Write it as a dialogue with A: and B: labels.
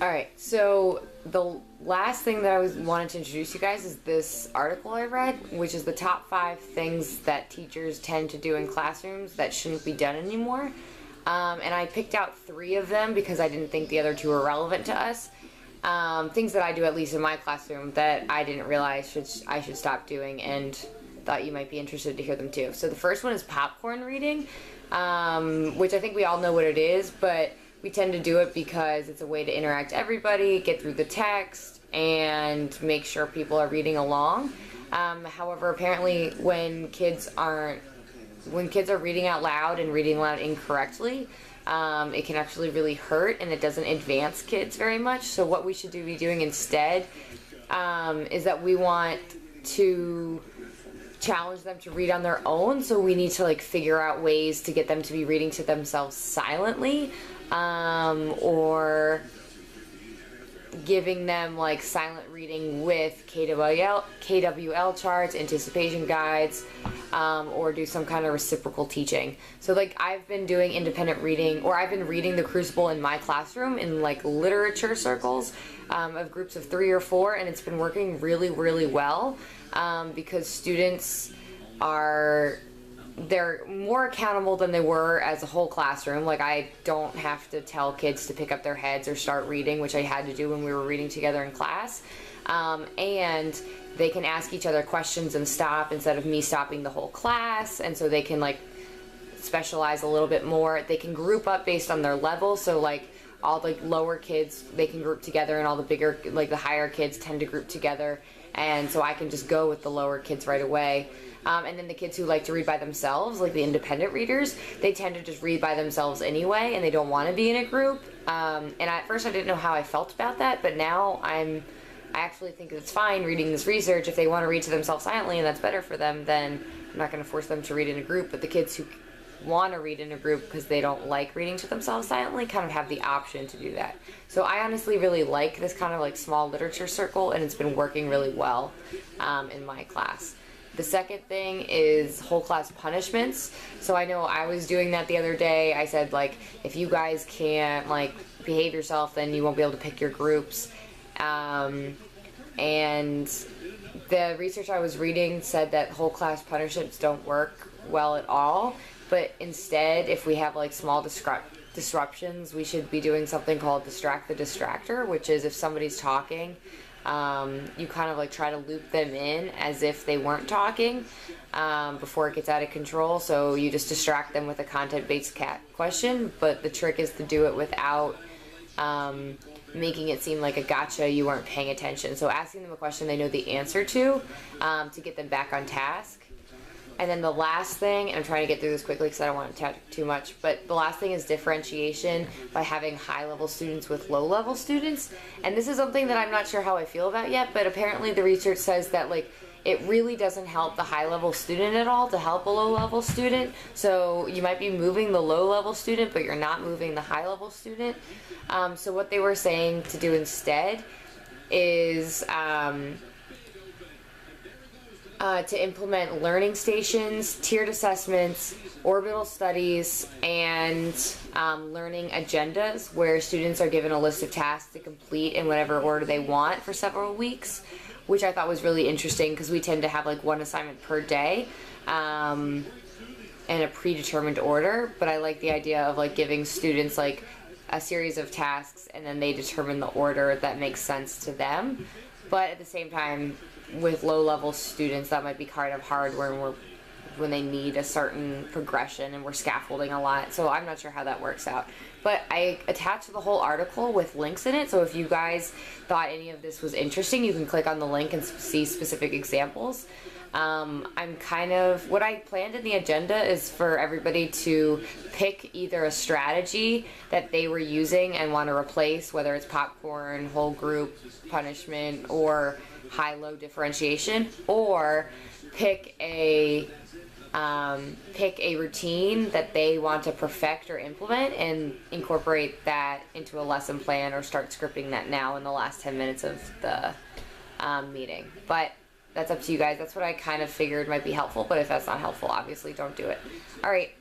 A: All right, so the last thing that wanted to introduce you guys is this article I read, which is the top 5 things that teachers tend to do in classrooms that shouldn't be done anymore. And I picked out 3 of them because I didn't think the other 2 were relevant to us. Things that I do, at least in my classroom, that I didn't realize I should stop doing, and thought you might be interested to hear them too. So the first one is popcorn reading, which I think we all know what it is, but we tend to do it because it's a way to interact everybody, get through the text, and make sure people are reading along. However, apparently when kids are reading out loud and reading aloud incorrectly, it can actually really hurt, and it doesn't advance kids very much. So what we should be doing instead is that we want to challenge them to read on their own. So we need to figure out ways to get them to be reading to themselves silently, or giving them silent reading with KWL charts, anticipation guides, or do some kind of reciprocal teaching. So I've been doing independent reading, or I've been reading The Crucible in my classroom in literature circles of groups of 3 or 4, and it's been working really, really well, because students they're more accountable than they were as a whole classroom. I don't have to tell kids to pick up their heads or start reading, which I had to do when we were reading together in class. And they can ask each other questions and stop instead of me stopping the whole class. And so they can specialize a little bit more. They can group up based on their level. So all the lower kids, they can group together, and all the bigger, the higher kids tend to group together. And so I can just go with the lower kids right away. And then the kids who like to read by themselves, the independent readers, they tend to just read by themselves anyway, and they don't want to be in a group. And at first I didn't know how I felt about that, but now I actually think it's fine reading this research. If they want to read to themselves silently and that's better for them, then I'm not going to force them to read in a group. But the kids who want to read in a group because they don't like reading to themselves silently kind of have the option to do that. So I honestly really like this kind of small literature circle, and it's been working really well in my class. The second thing is whole class punishments. So I know I was doing that the other day. I said if you guys can't behave yourself, then you won't be able to pick your groups. And the research I was reading said that whole class punishments don't work well at all. But instead, if we have small disruptions, we should be doing something called distract the distractor, which is if somebody's talking, you kind of try to loop them in as if they weren't talking before it gets out of control. So you just distract them with a content-based question, but the trick is to do it without making it seem like a gotcha, you weren't paying attention. So asking them a question they know the answer to get them back on task. And then the last thing, and I'm trying to get through this quickly because I don't want to talk too much, but the last thing is differentiation by having high-level students with low-level students. And this is something that I'm not sure how I feel about yet, but apparently the research says that it really doesn't help the high-level student at all to help a low-level student. So you might be moving the low-level student, but you're not moving the high-level student. So what they were saying to do instead is to implement learning stations, tiered assessments, orbital studies, and learning agendas, where students are given a list of tasks to complete in whatever order they want for several weeks, which I thought was really interesting because we tend to have one assignment per day in a predetermined order. But I like the idea of giving students a series of tasks, and then they determine the order that makes sense to them. But at the same time, with low-level students, that might be kind of hard when they need a certain progression and we're scaffolding a lot. So I'm not sure how that works out. But I attached the whole article with links in it, so if you guys thought any of this was interesting, you can click on the link and see specific examples. What I planned in the agenda is for everybody to pick either a strategy that they were using and want to replace, whether it's popcorn, whole group punishment, or high-low differentiation, or pick a routine that they want to perfect or implement and incorporate that into a lesson plan, or start scripting that now in the last 10 minutes of the meeting. But that's up to you guys. That's what I kind of figured might be helpful, but if that's not helpful, obviously don't do it. All right.